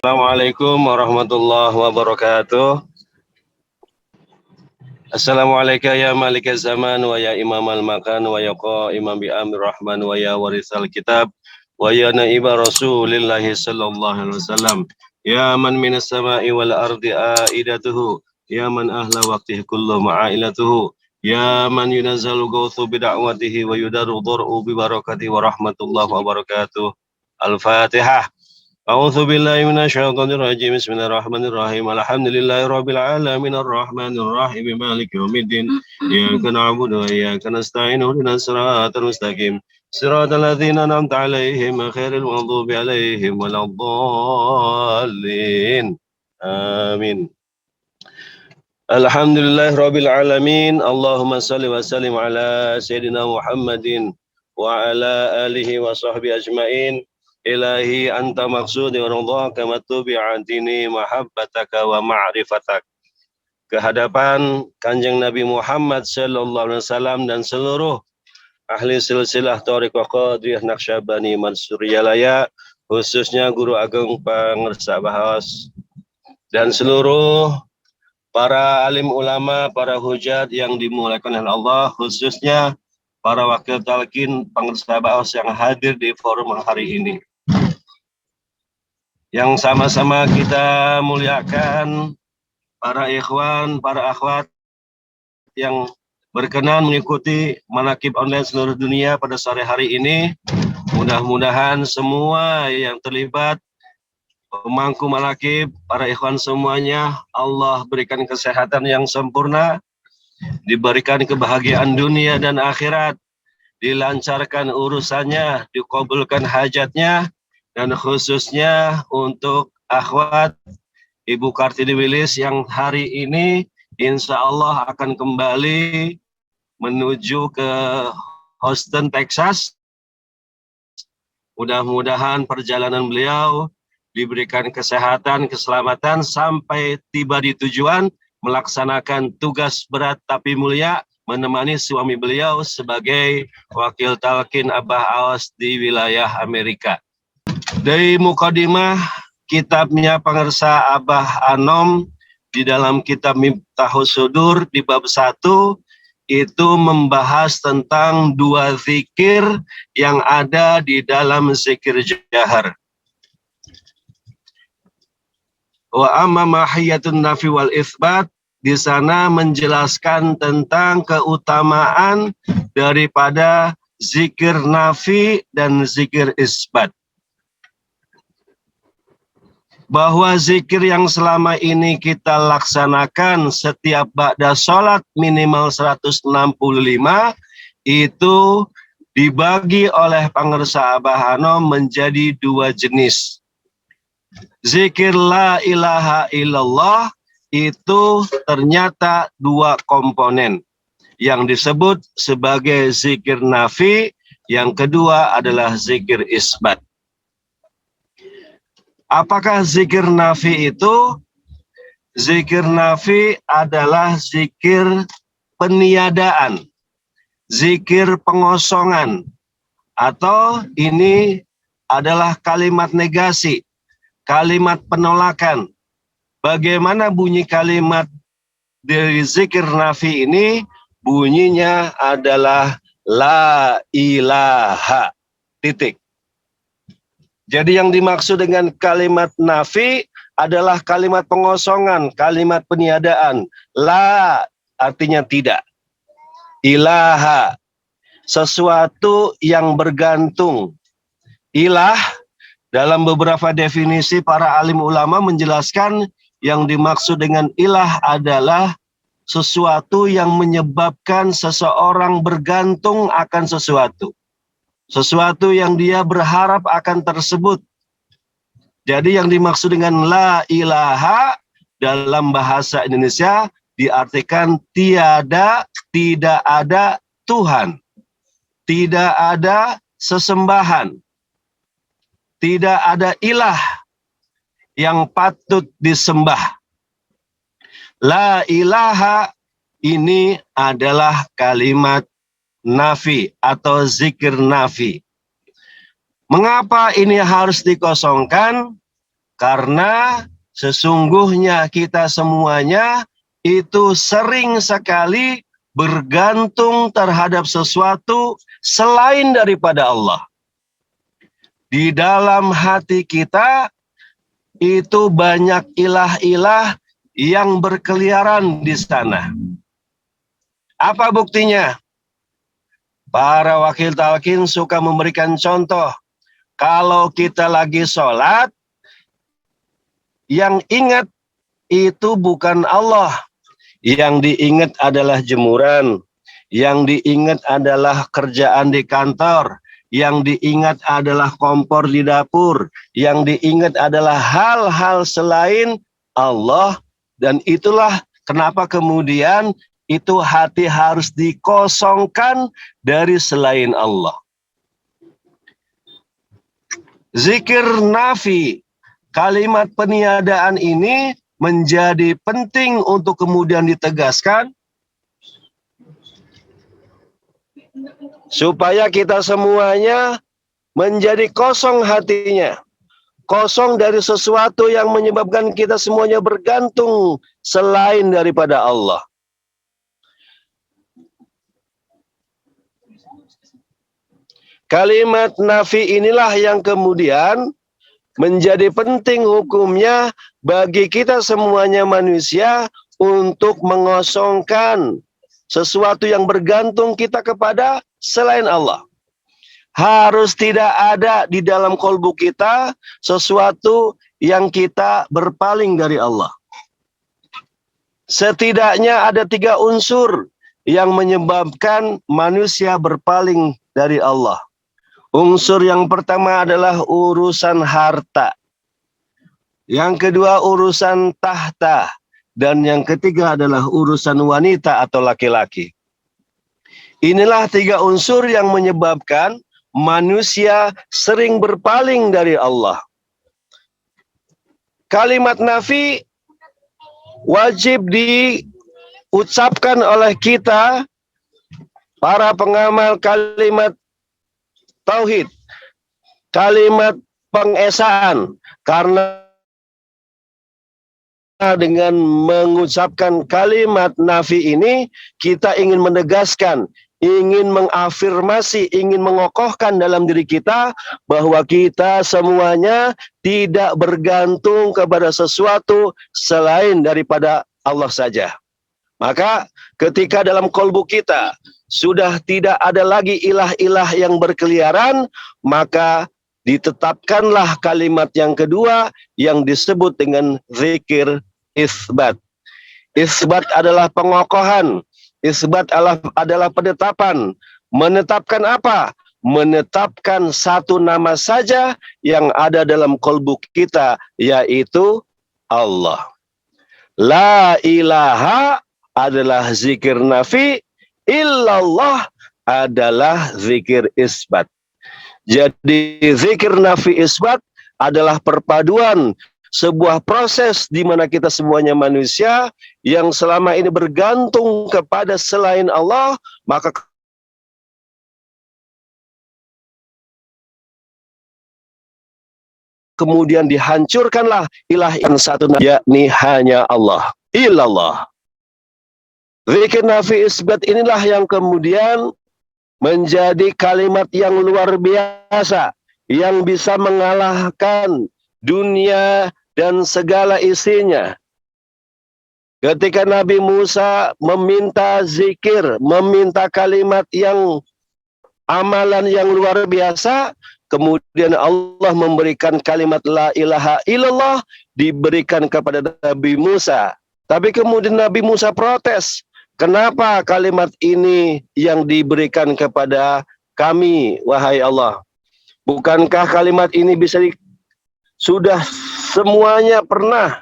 Assalamualaikum warahmatullahi wabarakatuh. Assalamualaikum ya malik zaman wa ya imam al-makan wa ya qa'imam bi amri rahman wa ya warisal kitab wa ya naiba rasulillahi sallallahu alaihi wasallam ya man minas sama'i wal ardi aidatuhu ya man ahla waqtihi kullu ma'ailatuhu ya man yunazzalu gawthu bi da'watihi wa yudaru dhur'u bi barakatihi wa rahmatullahi wa barakatuh. Al-Fatihah. A'udzu billahi minasyaitonir rajim. Bismillahirrahmanirrahim. Alhamdulillahirabbil alamin arrahmanir rahim maliki yaumiddin. Iyyaka na'budu wa iyyaka nasta'in. Ihdinas siratal mustaqim. Siratal ladzina an'amta 'alaihim ghairil maghdubi 'alaihim waladdallin. Amin. Alhamdulillahirabbil alamin. Allahumma shalli wa sallim ala sayyidina Muhammadin wa ala alihi wa sahbihi ajmain. Ilahi anta maksudi wa ridhaka matubi'atini mahabbataka wa ma'rifatak. Kehadapan Kanjeng Nabi Muhammad sallallahu alaihi wasallam dan seluruh ahli silsilah Thariqah Qadiriyah Naqsyabani Mansuriyalaya, khususnya Guru Agung Pangersa Bahas dan seluruh para alim ulama, para hujat yang dimuliakan oleh Allah, khususnya para wakil talqin Pangersa Bahas yang hadir di forum hari ini. Yang sama-sama kita muliakan para ikhwan, para akhwat yang berkenan mengikuti manaqib online seluruh dunia pada sore hari ini. Mudah-mudahan semua yang terlibat, pemangku manaqib, para ikhwan semuanya, Allah berikan kesehatan yang sempurna, diberikan kebahagiaan dunia dan akhirat, dilancarkan urusannya, dikabulkan hajatnya, dan khususnya untuk akhwat Ibu Kartini Wilis yang hari ini insya Allah akan kembali menuju ke Houston, Texas. Mudah-mudahan perjalanan beliau diberikan kesehatan, keselamatan sampai tiba di tujuan, melaksanakan tugas berat tapi mulia, menemani suami beliau sebagai wakil talqin Abah Awas di wilayah Amerika. Dari mukadimah kitabnya Pangersa Abah Anom di dalam kitab Miftahus Sudur di bab 1 itu membahas tentang 2 zikir yang ada di dalam zikir jahar. Wa amma mahiyatun nafi wal isbat, di sana menjelaskan tentang keutamaan daripada zikir nafi dan zikir isbat. Bahwa zikir yang selama ini kita laksanakan setiap ba'da sholat minimal 165 itu dibagi oleh Pangersa Abah Anom menjadi 2 jenis. Zikir la ilaha illallah itu ternyata 2 komponen yang disebut sebagai zikir nafi, yang kedua adalah zikir isbat. Apakah zikir nafi itu? Zikir nafi adalah zikir peniadaan, zikir pengosongan, atau ini adalah kalimat negasi, kalimat penolakan. Bagaimana bunyi kalimat dari zikir nafi ini? Bunyinya adalah la ilaha, titik. Jadi yang dimaksud dengan kalimat nafi adalah kalimat pengosongan, kalimat peniadaan. La artinya tidak. Ilaha, sesuatu yang bergantung. Ilah, dalam beberapa definisi para alim ulama menjelaskan yang dimaksud dengan ilah adalah sesuatu yang menyebabkan seseorang bergantung akan sesuatu. Sesuatu yang dia berharap akan tersebut. Jadi yang dimaksud dengan la ilaha dalam bahasa Indonesia diartikan tiada, tidak ada Tuhan. Tidak ada sesembahan. Tidak ada ilah yang patut disembah. La ilaha ini adalah kalimat nafi atau zikir nafi. Mengapa ini harus dikosongkan? Karena sesungguhnya kita semuanya itu sering sekali bergantung terhadap sesuatu selain daripada Allah. Di dalam hati kita itu banyak ilah-ilah yang berkeliaran di sana. Apa buktinya? Para wakil talqin suka memberikan contoh. Kalau kita lagi sholat, yang ingat itu bukan Allah. Yang diingat adalah jemuran. Yang diingat adalah kerjaan di kantor. Yang diingat adalah kompor di dapur. Yang diingat adalah hal-hal selain Allah. Dan itulah kenapa kemudian itu hati harus dikosongkan dari selain Allah. Zikir nafi, kalimat peniadaan ini menjadi penting untuk kemudian ditegaskan supaya kita semuanya menjadi kosong hatinya, kosong dari sesuatu yang menyebabkan kita semuanya bergantung selain daripada Allah. Kalimat nafi inilah yang kemudian menjadi penting hukumnya bagi kita semuanya manusia untuk mengosongkan sesuatu yang bergantung kita kepada selain Allah. Harus tidak ada di dalam kolbu kita sesuatu yang kita berpaling dari Allah. Setidaknya ada 3 unsur yang menyebabkan manusia berpaling dari Allah. Unsur yang pertama adalah urusan harta. Yang kedua urusan tahta. Dan yang ketiga adalah urusan wanita atau laki-laki. Inilah 3 unsur yang menyebabkan manusia sering berpaling dari Allah. Kalimat nafi wajib diucapkan oleh kita, para pengamal kalimat tauhid, kalimat pengesaan, karena dengan mengucapkan kalimat nafi ini kita ingin menegaskan, ingin mengafirmasi, ingin mengokohkan dalam diri kita bahwa kita semuanya tidak bergantung kepada sesuatu selain daripada Allah saja. Maka ketika dalam kolbu kita sudah tidak ada lagi ilah-ilah yang berkeliaran, maka ditetapkanlah kalimat yang kedua yang disebut dengan zikir isbat. Isbat adalah pengokohan, isbat adalah penetapan. Menetapkan apa? Menetapkan satu nama saja yang ada dalam kolbu kita, yaitu Allah. La ilaha adalah zikir nafi, illallah adalah zikir isbat. Jadi zikir nafi isbat adalah perpaduan sebuah proses di mana kita semuanya manusia yang selama ini bergantung kepada selain Allah, maka kemudian dihancurkanlah ilah yang satu, yakni hanya Allah, illallah. Zikir nafi isbat inilah yang kemudian menjadi kalimat yang luar biasa, yang bisa mengalahkan dunia dan segala isinya. Ketika Nabi Musa meminta zikir, meminta kalimat yang amalan yang luar biasa, kemudian Allah memberikan kalimat la ilaha illallah diberikan kepada Nabi Musa. Tapi kemudian Nabi Musa protes. Kenapa kalimat ini yang diberikan kepada kami, wahai Allah? Bukankah kalimat ini sudah semuanya pernah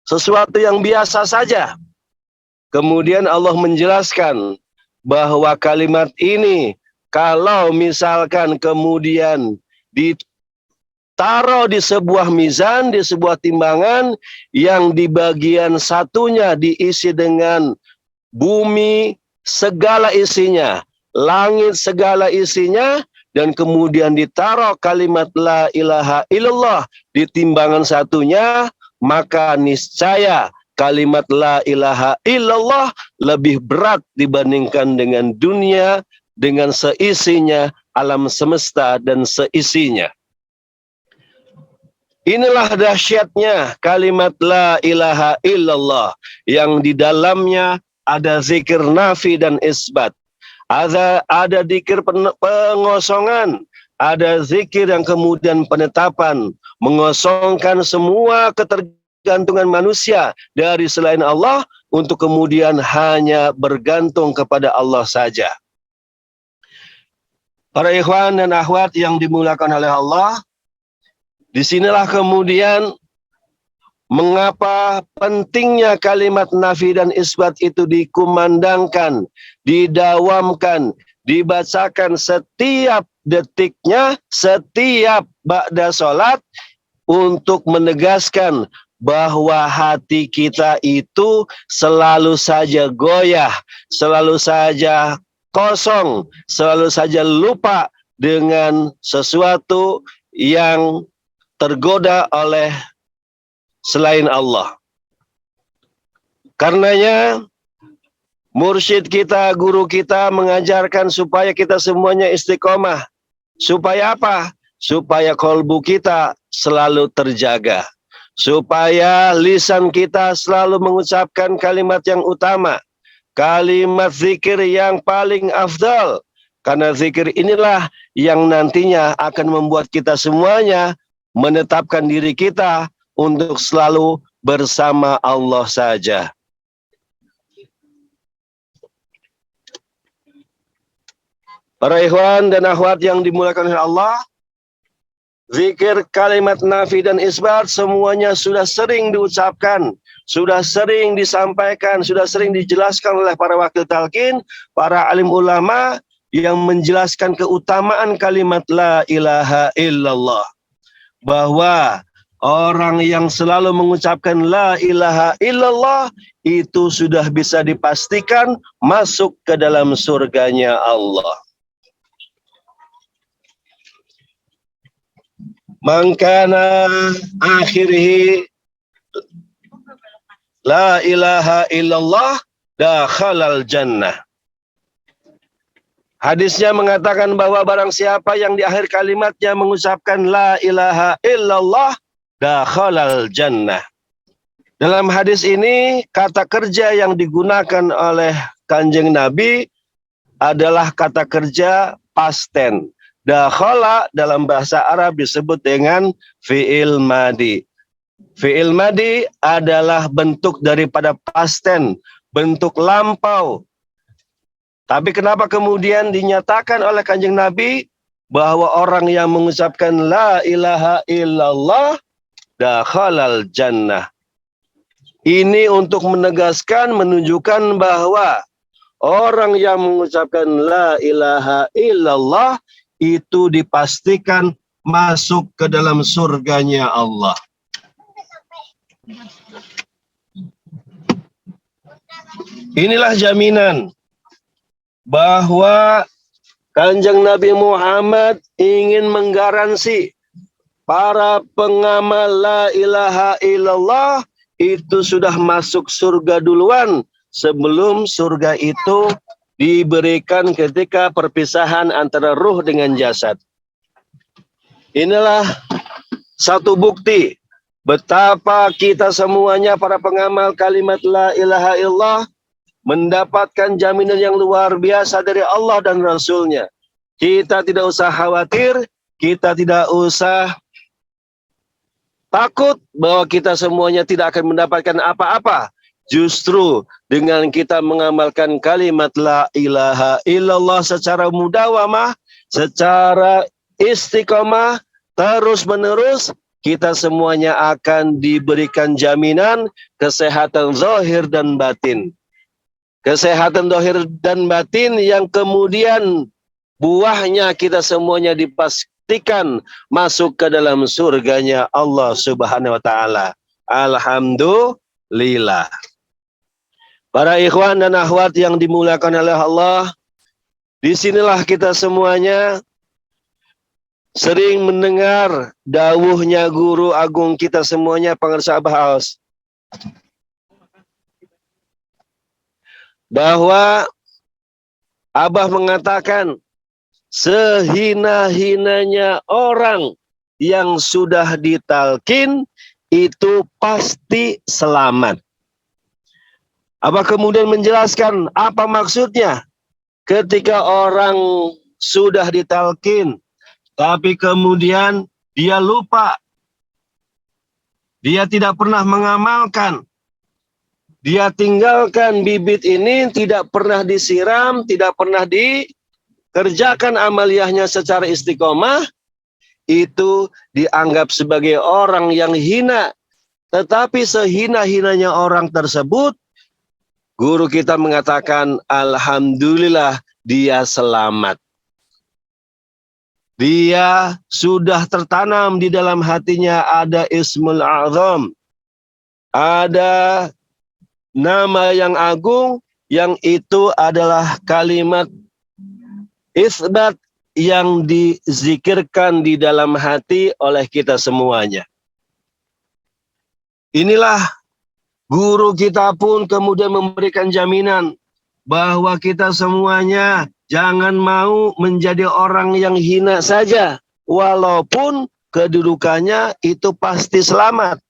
sesuatu yang biasa saja? Kemudian Allah menjelaskan bahwa kalimat ini kalau misalkan kemudian ditaruh di sebuah mizan, di sebuah timbangan yang di bagian satunya diisi dengan bumi segala isinya, langit segala isinya, dan kemudian ditaruh kalimat la ilaha illallah di timbangan satunya, maka niscaya kalimat la ilaha illallah lebih berat dibandingkan dengan dunia, dengan seisinya, alam semesta dan seisinya. Inilah dahsyatnya kalimat la ilaha illallah yang di dalamnya ada zikir nafi dan isbat. Ada zikir pengosongan, ada zikir yang kemudian penetapan, mengosongkan semua ketergantungan manusia dari selain Allah untuk kemudian hanya bergantung kepada Allah saja. Para ikhwan dan akhwat yang dimuliakan oleh Allah, disinilah kemudian mengapa pentingnya kalimat nafi dan isbat itu dikumandangkan, didawamkan, dibacakan setiap detiknya, setiap ba'da sholat, untuk menegaskan bahwa hati kita itu selalu saja goyah, selalu saja kosong, selalu saja lupa dengan sesuatu yang tergoda oleh selain Allah. Karenanya mursyid kita, guru kita mengajarkan supaya kita semuanya istiqomah. Supaya apa? Supaya kolbu kita selalu terjaga. Supaya lisan kita selalu mengucapkan kalimat yang utama. Kalimat zikir yang paling afdal. Karena zikir inilah yang nantinya akan membuat kita semuanya menetapkan diri kita untuk selalu bersama Allah saja. Para ikhwan dan akhwat yang dimuliakan oleh Allah, zikir kalimat nafi dan isbat semuanya sudah sering diucapkan, sudah sering disampaikan, sudah sering dijelaskan oleh para wakil talqin, para alim ulama yang menjelaskan keutamaan kalimat la ilaha illallah. Bahwa orang yang selalu mengucapkan la ilaha illallah itu sudah bisa dipastikan masuk ke dalam surganya Allah. Mangkana akhirih la ilaha illallah dakhalal jannah. Hadisnya mengatakan bahwa barang siapa yang di akhir kalimatnya mengucapkan la ilaha illallah dakhalal jannah. Dalam hadis ini kata kerja yang digunakan oleh Kanjeng Nabi adalah kata kerja past tense. Dakhala dalam bahasa Arab disebut dengan fi'il madi. Fi'il madi adalah bentuk daripada past tense, bentuk lampau. Tapi kenapa kemudian dinyatakan oleh Kanjeng Nabi bahwa orang yang mengucapkan la ilaha illallah dakhalal jannah. Ini untuk menegaskan, menunjukkan bahwa orang yang mengucapkan la ilaha illallah itu dipastikan masuk ke dalam surganya Allah. Inilah jaminan bahwa Kanjeng Nabi Muhammad ingin menggaransi para pengamal la ilaha illallah itu sudah masuk surga duluan sebelum surga itu diberikan ketika perpisahan antara ruh dengan jasad. Inilah satu bukti betapa kita semuanya para pengamal kalimat la ilaha illallah mendapatkan jaminan yang luar biasa dari Allah dan Rasulnya. Kita tidak usah khawatir, kita tidak usah takut bahwa kita semuanya tidak akan mendapatkan apa-apa. Justru dengan kita mengamalkan kalimat la ilaha illallah secara mudawamah, secara istiqomah, terus menerus, kita semuanya akan diberikan jaminan kesehatan zahir dan batin. Kesehatan zahir dan batin yang kemudian buahnya kita semuanya dipastikan masuk ke dalam surganya Allah Subhanahu wa taala. Alhamdulillah. Para ikhwan dan akhwat yang dimuliakan oleh Allah, disinilah kita semuanya sering mendengar dawuhnya guru agung kita semuanya, pengarsa Abah Aus, bahwa Abah mengatakan sehina-hinanya orang yang sudah ditalkin itu pasti selamat. Abah kemudian menjelaskan apa maksudnya ketika orang sudah ditalkin tapi kemudian dia lupa, dia tidak pernah mengamalkan, dia tinggalkan bibit ini, tidak pernah disiram, tidak pernah dikerjakan amaliyahnya secara istiqomah, itu dianggap sebagai orang yang hina. Tetapi sehina-hinanya orang tersebut, guru kita mengatakan alhamdulillah dia selamat. Dia sudah tertanam di dalam hatinya ada Ismul A'zam, ada nama yang agung, yang itu adalah kalimat isbat yang dizikirkan di dalam hati oleh kita semuanya. Inilah guru kita pun kemudian memberikan jaminan bahwa kita semuanya jangan mau menjadi orang yang hina saja, walaupun kedudukannya itu pasti selamat.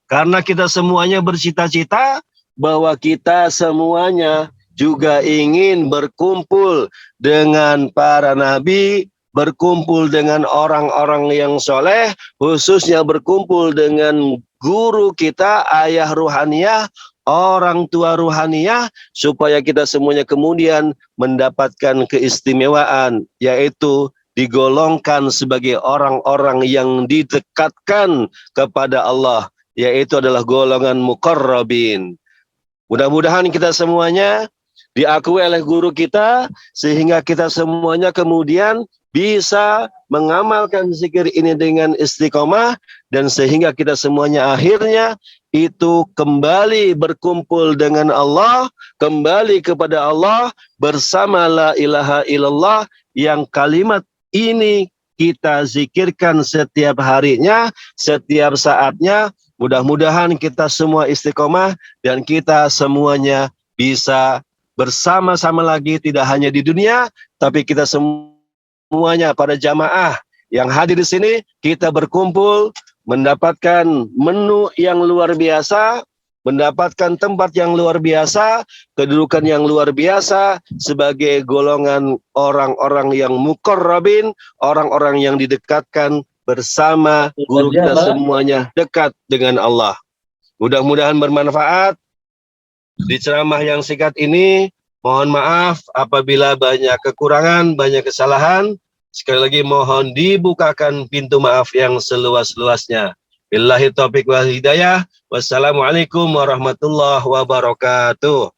Karena kita semuanya bercita-cita bahwa kita semuanya juga ingin berkumpul dengan para nabi, berkumpul dengan orang-orang yang soleh, khususnya berkumpul dengan guru kita, ayah ruhaniyah, orang tua ruhaniyah, supaya kita semuanya kemudian mendapatkan keistimewaan, yaitu digolongkan sebagai orang-orang yang didekatkan kepada Allah, yaitu adalah golongan muqarrabin. Mudah-mudahan kita semuanya diakui oleh guru kita, sehingga kita semuanya kemudian bisa mengamalkan zikir ini dengan istiqomah, dan sehingga kita semuanya akhirnya itu kembali berkumpul dengan Allah, kembali kepada Allah bersama la ilaha illallah, yang kalimat ini kita zikirkan setiap harinya, setiap saatnya. Mudah-mudahan kita semua istiqomah dan kita semuanya bisa bersama-sama lagi, tidak hanya di dunia, tapi kita semuanya pada jamaah yang hadir di sini, kita berkumpul mendapatkan menu yang luar biasa, mendapatkan tempat yang luar biasa, kedudukan yang luar biasa sebagai golongan orang-orang yang muqarrabin, orang-orang yang didekatkan bersama guru kita semuanya dekat dengan Allah. Mudah-mudahan bermanfaat. Di ceramah yang singkat ini, mohon maaf apabila banyak kekurangan, banyak kesalahan. Sekali lagi mohon dibukakan pintu maaf yang seluas-luasnya. Billahi taufiq wal hidayah. Wassalamualaikum warahmatullahi wabarakatuh.